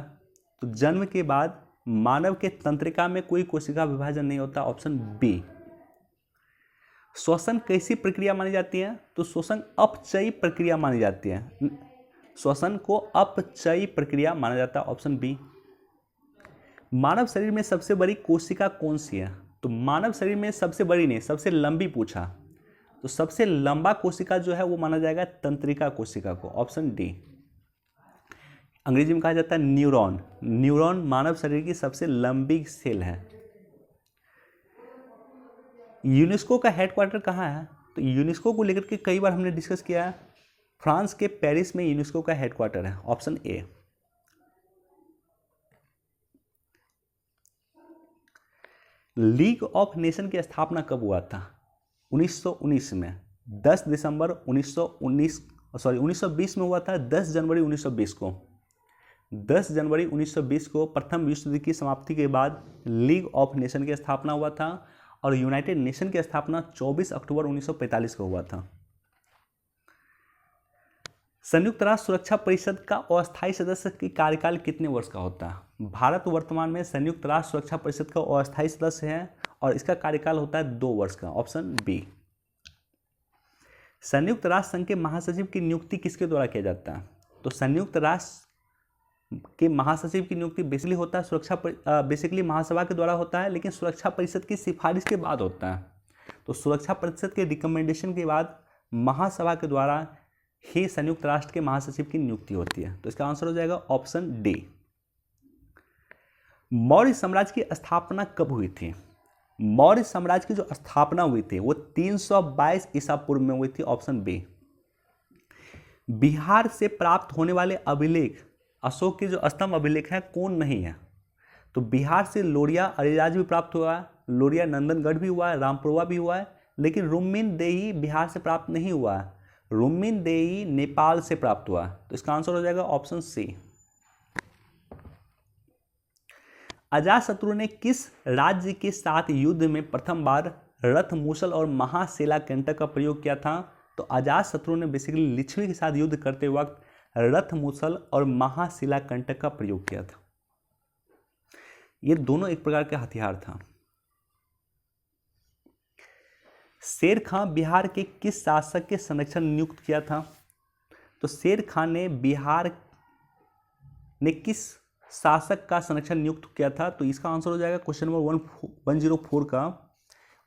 तो जन्म के बाद मानव के तंत्रिका में कोई कोशिका विभाजन नहीं होता, ऑप्शन बी। श्वसन कैसी प्रक्रिया मानी जाती है? तो श्वसन अपचयी प्रक्रिया मानी जाती है, श्वसन को अपचयी प्रक्रिया माना जाता है, ऑप्शन बी। मानव शरीर में सबसे बड़ी कोशिका कौन सी है? तो मानव शरीर में सबसे बड़ी नहीं, सबसे लंबी पूछा, तो सबसे लंबा कोशिका जो है वो माना जाएगा तंत्रिका कोशिका को, ऑप्शन डी। अंग्रेजी में कहा जाता है न्यूरॉन। न्यूरॉन मानव शरीर की सबसे लंबी सेल है। यूनेस्को का हेडक्वार्टर कहाँ है? तो यूनेस्को को लेकर के कई बार हमने डिस्कस किया है। फ्रांस के पेरिस में यूनेस्को का हेडक्वार्टर है, option A. League of nation की स्थापना कब हुआ था? 1919 में, 10 दिसंबर 1920 में हुआ था, 10 जनवरी 1920 को। 10 जनवरी 1920 को प्रथम विश्व युद्ध की समाप्ति के बाद लीग ऑफ नेशन की स्थापना हुआ था और यूनाइटेड नेशन की स्थापना 24 अक्टूबर 1945 को हुआ था। संयुक्त राष्ट्र सुरक्षा परिषद का अस्थायी सदस्य की कार्यकाल कितने वर्ष का होता है? भारत वर्तमान में संयुक्त राष्ट्र सुरक्षा परिषद का अस्थायी सदस्य है और इसका कार्यकाल होता है 2 वर्ष का, ऑप्शन बी। संयुक्त राष्ट्र संघ के महासचिव की नियुक्ति किसके द्वारा किया जाता है? तो संयुक्त राष्ट्र के महासचिव की नियुक्ति बेसिकली महासभा के द्वारा होता है, लेकिन सुरक्षा परिषद की सिफारिश के बाद होता है। तो सुरक्षा परिषद के रिकमेंडेशन के बाद महासभा के द्वारा ही संयुक्त राष्ट्र के महासचिव की नियुक्ति होती है। तो इसका आंसर हो जाएगा ऑप्शन डी। मौर्य साम्राज्य की स्थापना कब हुई थी? मौर्य साम्राज्य की जो स्थापना हुई थी वो 322 ईसा पूर्व में हुई थी, ऑप्शन बी। बिहार से प्राप्त होने वाले अभिलेख, अशोक के जो स्तंभ अभिलेख हैं, कौन नहीं है? तो बिहार से लोरिया अरिराज भी प्राप्त हुआ है, लोरिया नंदनगढ़ भी हुआ है, रामपुरवा भी हुआ है, लेकिन रुम्मीन देही बिहार से प्राप्त नहीं हुआ है, रुम्मीन देही नेपाल से प्राप्त हुआ है। तो इसका आंसर हो जाएगा ऑप्शन सी। अजातशत्रु ने किस राज्य के साथ युद्ध में प्रथम बार रथ मूसल और महासेलाकंटक का प्रयोग किया था? तो अजातशत्रु ने बेसिकली लिच्छवी के साथ युद्ध करते वक्त रथ मूसल और महाशिलाकंटक का प्रयोग किया था। ये दोनों एक प्रकार के हथियार था। शेर खान बिहार के किस शासक के संरक्षण नियुक्त किया था? तो शेर खान ने बिहार ने किस शासक का संरक्षण नियुक्त किया था? तो इसका आंसर हो जाएगा क्वेश्चन नंबर 104 का,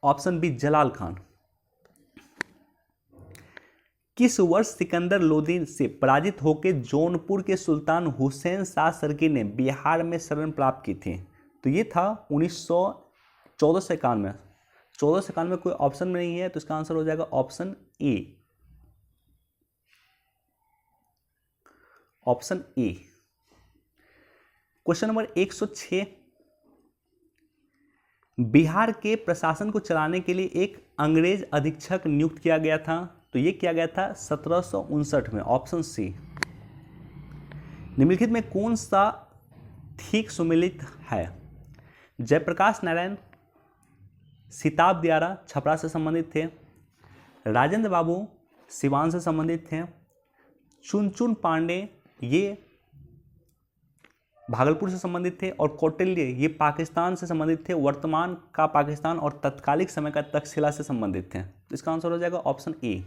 ऑप्शन बी, जलाल खान। किस वर्ष सिकंदर लोदी से पराजित होकर जौनपुर के सुल्तान हुसैन शाह सरकी ने बिहार में शरण प्राप्त की थी? तो ये था 1491। 1491 में कोई ऑप्शन में नहीं है, तो इसका आंसर हो जाएगा option A, option A. Question number 106, Bihar के प्रशासन को चलाने के लिए एक अंग्रेज अधीक्षक नियुक्त किया गया था। तो ये किया गया था 1759 में, ऑप्शन सी। निम्नलिखित में कौन सा ठीक सुमेलित है? जयप्रकाश नारायण सिताब दियारा छपरा से संबंधित थे, राजेंद्र बाबू सिवान से संबंधित थे, चुनचुन पांडे ये भागलपुर से संबंधित थे और कौटिल्य ये पाकिस्तान से संबंधित थे, वर्तमान का पाकिस्तान और तत्कालिक समय का तक्षशिला से संबंधित थे। तो इसका आंसर हो जाएगा ऑप्शन ए।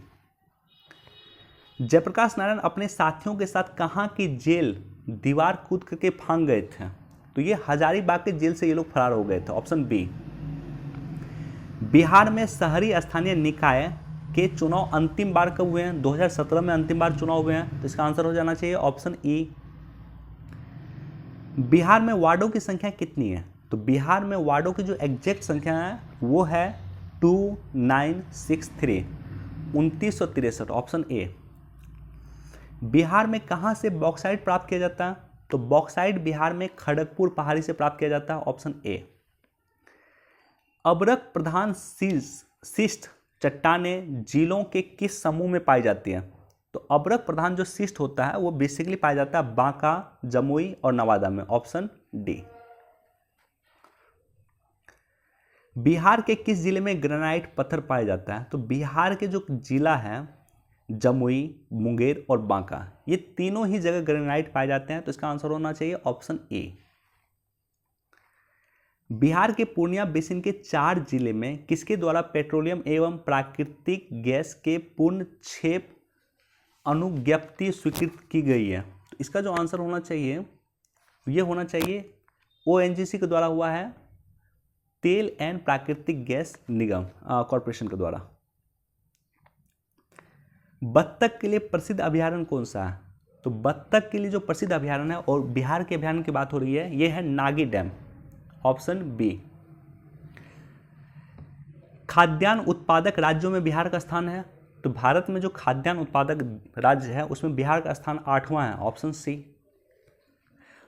जयप्रकाश नारायण अपने साथियों के साथ कहाँ की जेल दीवार कूद करके भाग गए थे? तो ये हजारीबाग के जेल से ये लोग फरार हो गए थे, ऑप्शन बी। बिहार में शहरी स्थानीय निकाय के चुनाव अंतिम बार कब हुए हैं? 2017 में अंतिम बार चुनाव हुए हैं। तो इसका आंसर हो जाना चाहिए ऑप्शन ई। बिहार में वार्डों की संख्या कितनी है? तो बिहार में वार्डों की जो एग्जैक्ट संख्या है वो है 2963, 2963, ऑप्शन ए। बिहार में कहाँ से बॉक्साइट प्राप्त किया जाता है? तो बॉक्साइट बिहार में खड़गपुर पहाड़ी से प्राप्त किया जाता है, ऑप्शन ए। अब्रक प्रधान शिष्ट चट्टानें झीलों के किस समूह में पाई जाती है? तो अब्रक प्रधान जो शिष्ट होता है वो बेसिकली पाया जाता है बांका, जमुई और नवादा में, ऑप्शन डी। बिहार के किस जिले में ग्रेनाइट पत्थर पाया जाता है? तो बिहार के जो जिला है जमुई, मुंगेर और बांका, ये तीनों ही जगह ग्रेनाइट पाए जाते हैं। तो इसका आंसर होना चाहिए ऑप्शन ए। बिहार के पूर्णिया बेसिन के 4 जिले में किसके द्वारा पेट्रोलियम एवं प्राकृतिक गैस के पूर्ण क्षेप अनुज्ञप्ति स्वीकृत की गई है? तो इसका जो आंसर होना चाहिए ये होना चाहिए ओएनजीसी के द्वारा हुआ है, तेल एंड प्राकृतिक गैस निगम कॉरपोरेशन के द्वारा। बत्तख के लिए प्रसिद्ध अभयारण्य कौन सा है? तो बत्तख के लिए जो प्रसिद्ध अभयारण्य है और बिहार के अभयारण्य की बात हो रही है, ये है नागी डैम, ऑप्शन बी। खाद्यान्न उत्पादक राज्यों में बिहार का स्थान है? तो भारत में जो खाद्यान्न उत्पादक राज्य है उसमें बिहार का स्थान 8वां है, ऑप्शन सी।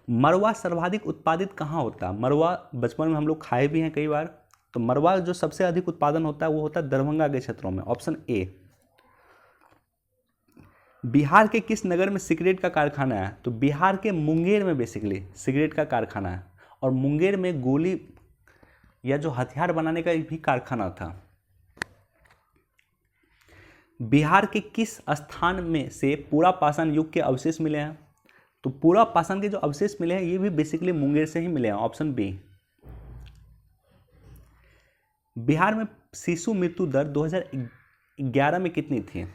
मरवा सर्वाधिक उत्पादित कहाँ होता है? मरवा बचपन में हम लोग खाए भी हैं कई बार। तो मरवा जो सबसे अधिक उत्पादन होता है वो होता है दरभंगा के क्षेत्रों में, ऑप्शन ए। बिहार के किस नगर में सिगरेट का कारखाना है? तो बिहार के मुंगेर में बेसिकली सिगरेट का कारखाना है और मुंगेर में गोली या जो हथियार बनाने का भी कारखाना था। बिहार के किस स्थान में से पूरा पाषाण युग के अवशेष मिले हैं? तो पूरा पाषाण के जो अवशेष मिले हैं ये भी बेसिकली मुंगेर से ही मिले हैं, ऑप्शन बी। बिहार में शिशु मृत्यु दर 2011 में कितनी थी?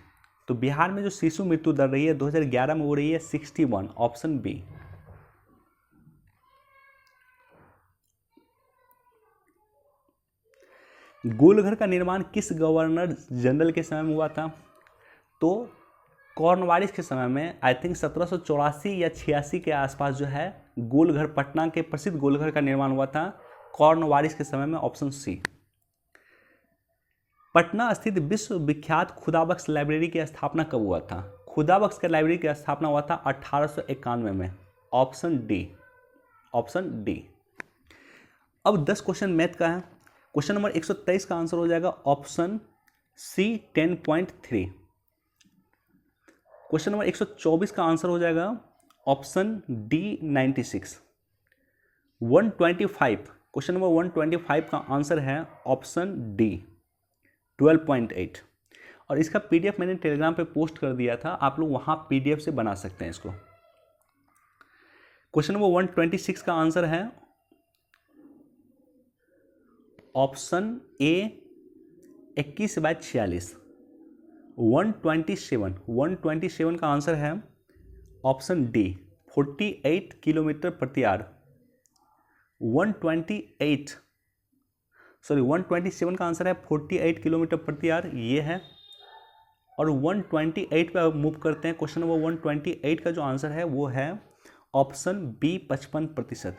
तो बिहार में जो शिशु मृत्यु दर रही है 2011 में वो रही है 61, ऑप्शन बी। गोलघर का निर्माण किस गवर्नर जनरल के समय में हुआ था? तो कॉर्नवालिस के समय में आई थिंक 1784 या 86 के आसपास जो है गोलघर, पटना के प्रसिद्ध गोलघर का निर्माण हुआ था कॉर्नवालिस के समय में, ऑप्शन सी। पटना स्थित विश्व विख्यात खुदाबख्श लाइब्रेरी की स्थापना कब हुआ था? खुदाबख्श की लाइब्रेरी की स्थापना हुआ था 1891 में, ऑप्शन डी, ऑप्शन डी। अब 10 क्वेश्चन मैथ का है। क्वेश्चन नंबर 123 का आंसर हो जाएगा ऑप्शन सी 10.3। क्वेश्चन नंबर 124 का आंसर हो जाएगा ऑप्शन डी 96। 125 क्वेश्चन नंबर 125 का आंसर है ऑप्शन डी 12.8। और इसका पीडीएफ मैंने टेलीग्राम पे पोस्ट कर दिया था, आप लोग वहां पीडीएफ से बना सकते हैं इसको। क्वेश्चन नंबर 126 का आंसर है ऑप्शन ए 21/46। 127 का आंसर है ऑप्शन डी 48 किलोमीटर प्रति आवर। 127 का आंसर है 48 किलोमीटर प्रति आवर, ये है। और 128 पे मूव करते हैं। क्वेश्चन नंबर 128 का जो आंसर है वो है ऑप्शन बी 55%।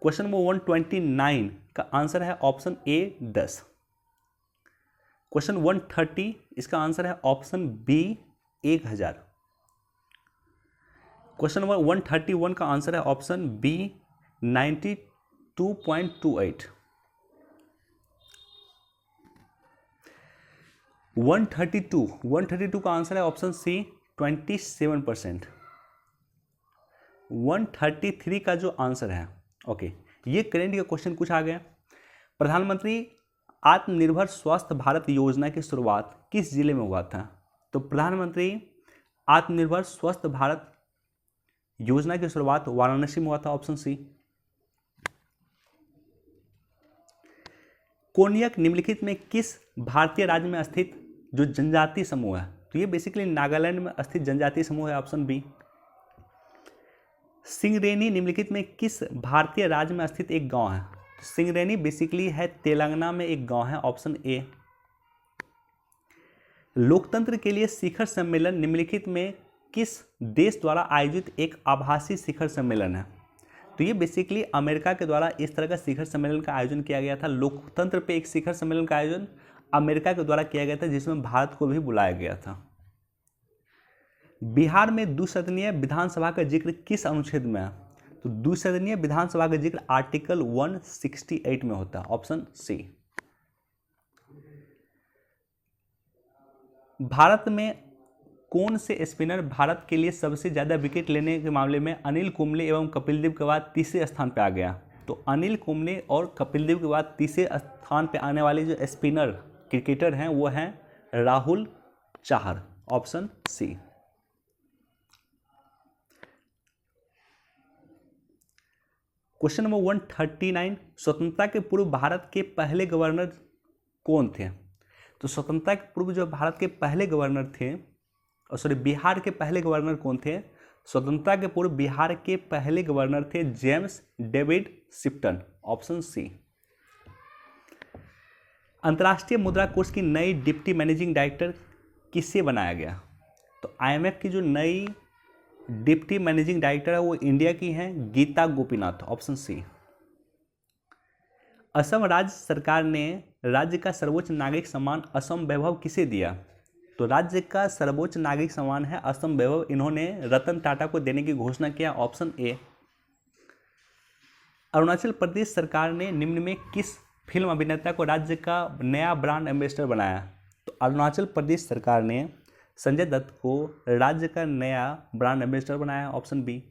क्वेश्चन नंबर 129 का आंसर है ऑप्शन ए 10। क्वेश्चन 130 इसका आंसर है ऑप्शन बी 1000। क्वेश्चन नंबर 131 का आंसर है ऑप्शन बी 92.28। 132 का आंसर है ऑप्शन सी 27%। 133 का जो आंसर है, ओके, ये करेंट का क्वेश्चन कुछ आ गया। प्रधानमंत्री आत्मनिर्भर स्वस्थ भारत योजना की शुरुआत किस जिले में हुआ था? तो प्रधानमंत्री आत्मनिर्भर स्वस्थ भारत योजना की शुरुआत वाराणसी में हुआ था, ऑप्शन सी। कोन्याक निम्नलिखित में किस भारतीय राज्य में स्थित जो जनजातीय समूह है, तो ये बेसिकली नागालैंड में स्थित जनजातीय समूह है, ऑप्शन बी। सिंगरेनी निम्नलिखित में किस भारतीय राज्य में स्थित एक गांव है, तो सिंगरेनी बेसिकली है तेलंगाना में एक गांव है, ऑप्शन ए। लोकतंत्र के लिए शिखर सम्मेलन निम्नलिखित में किस देश द्वारा आयोजित एक आभासी शिखर सम्मेलन है, तो ये बेसिकली अमेरिका के द्वारा इस तरह का शिखर सम्मेलन का आयोजन किया गया था। लोकतंत्र पे एक शिखर सम्मेलन का आयोजन अमेरिका के द्वारा किया गया था, जिसमें भारत को भी बुलाया गया था। बिहार में द्विसदनीय विधानसभा का जिक्र किस अनुच्छेद में है, तो द्विसदनीय विधानसभा का जिक्र आर्टिकल 168 में होता है, ऑप्शन सी। भारत में कौन से स्पिनर भारत के लिए सबसे ज़्यादा विकेट लेने के मामले में अनिल कुंबले एवं कपिल देव के बाद तीसरे स्थान पर आ गया, तो अनिल कुंबले और कपिल देव के बाद तीसरे स्थान पर आने वाले जो स्पिनर क्रिकेटर हैं वो हैं Rahul Chahar, option C. Question number 139, स्वतंत्रता के पूर्व भारत के पहले गवर्नर कौन थे, तो स्वतंत्रता के पूर्व जो भारत के पहले गवर्नर थे, बिहार के पहले गवर्नर कौन थे, स्वतंत्रता के पूर्व बिहार के पहले गवर्नर थे James David Shipton, option C. अंतर्राष्ट्रीय मुद्रा कोष की नई डिप्टी मैनेजिंग डायरेक्टर किससे बनाया गया, तो आईएमएफ की जो नई डिप्टी मैनेजिंग डायरेक्टर है वो इंडिया की हैं गीता गोपीनाथ, ऑप्शन सी। असम राज्य सरकार ने राज्य का सर्वोच्च नागरिक सम्मान असम वैभव किसे दिया, तो राज्य का सर्वोच्च नागरिक सम्मान है असम वैभव, इन्होंने रतन टाटा को देने की घोषणा किया, ऑप्शन ए। अरुणाचल प्रदेश सरकार ने निम्न में किस फिल्म अभिनेता को राज्य का नया ब्रांड एम्बेसडर बनाया, तो अरुणाचल प्रदेश सरकार ने संजय दत्त को राज्य का नया ब्रांड एम्बेसडर बनाया, ऑप्शन बी।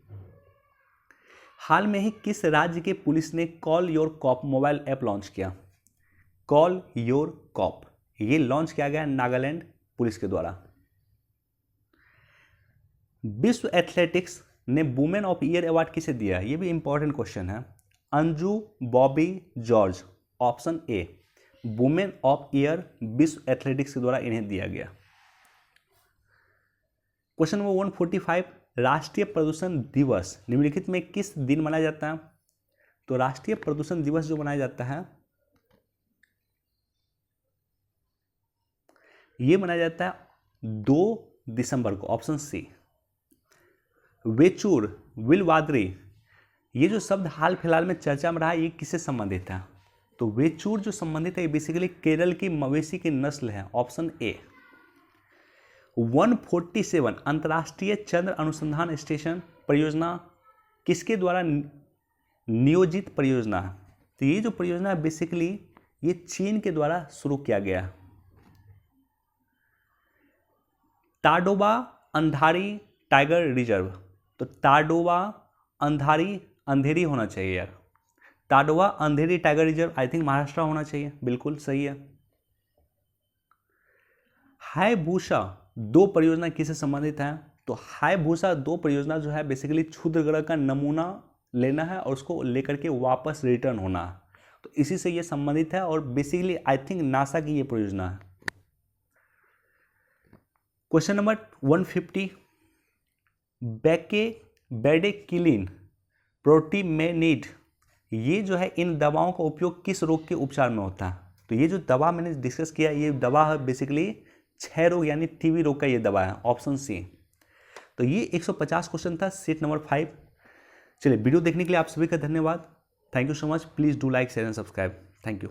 हाल में ही किस राज्य के पुलिस ने call your cop mobile app launch किया, कॉल योर कॉप ये लॉन्च किया गया नागालैंड पुलिस के द्वारा। विश्व एथलेटिक्स ने वुमेन ऑफ ईयर अवार्ड किसे दिया, ये भी इंपॉर्टेंट क्वेश्चन है, Anju Bobby George, option A. Women of year विश्व एथलेटिक्स के द्वारा इन्हें दिया गया। क्वेश्चन नंबर 145, राष्ट्रीय प्रदूषण दिवस निम्नलिखित में किस दिन मनाया जाता है, तो राष्ट्रीय प्रदूषण दिवस जो मनाया जाता है ये मनाया जाता है 2 दिसंबर को, ऑप्शन सी। वेचूर विलवादरी ये जो शब्द हाल फिलहाल में चर्चा में रहा है ये किससे संबंधित है, तो वेचूर जो संबंधित है ये बेसिकली केरल की मवेशी की नस्ल है, ऑप्शन ए। 147 अंतर्राष्ट्रीय चंद्र अनुसंधान स्टेशन परियोजना किसके द्वारा नियोजित परियोजना है, तो ये जो परियोजना है बेसिकली ये चीन के द्वारा शुरू किया गया है। ताडोबा अंधारी टाइगर रिजर्व, तो ताडोबा अंधेरी होना चाहिए यार, Tadoba Andhari tiger reserve I think Maharashtra होना चाहिए, बिल्कुल सही है। हायबुसा 2 परियोजना किससे संबंधित है, तो हायबुसा 2 परियोजना जो है बेसिकली क्षुद्र ग्रह का नमूना लेना है और उसको लेकर के वापस रिटर्न होना है, तो इसी से ये संबंधित है और बेसिकली आई थिंक नासा की ये परियोजना है। क्वेश्चन नंबर 150, बेडेकिलिन प्रोटिमेनिड ये जो है इन दवाओं का उपयोग किस रोग के उपचार में होता है, तो ये जो दवा मैंने डिस्कस किया ये दवा है बेसिकली क्षय रोग यानी टीबी रोग का ये दवा है, ऑप्शन सी। तो ये 150 क्वेश्चन था सेट नंबर 5। चलिए वीडियो देखने के लिए आप सभी का धन्यवाद, thank you so much, please do like share and subscribe, thank you.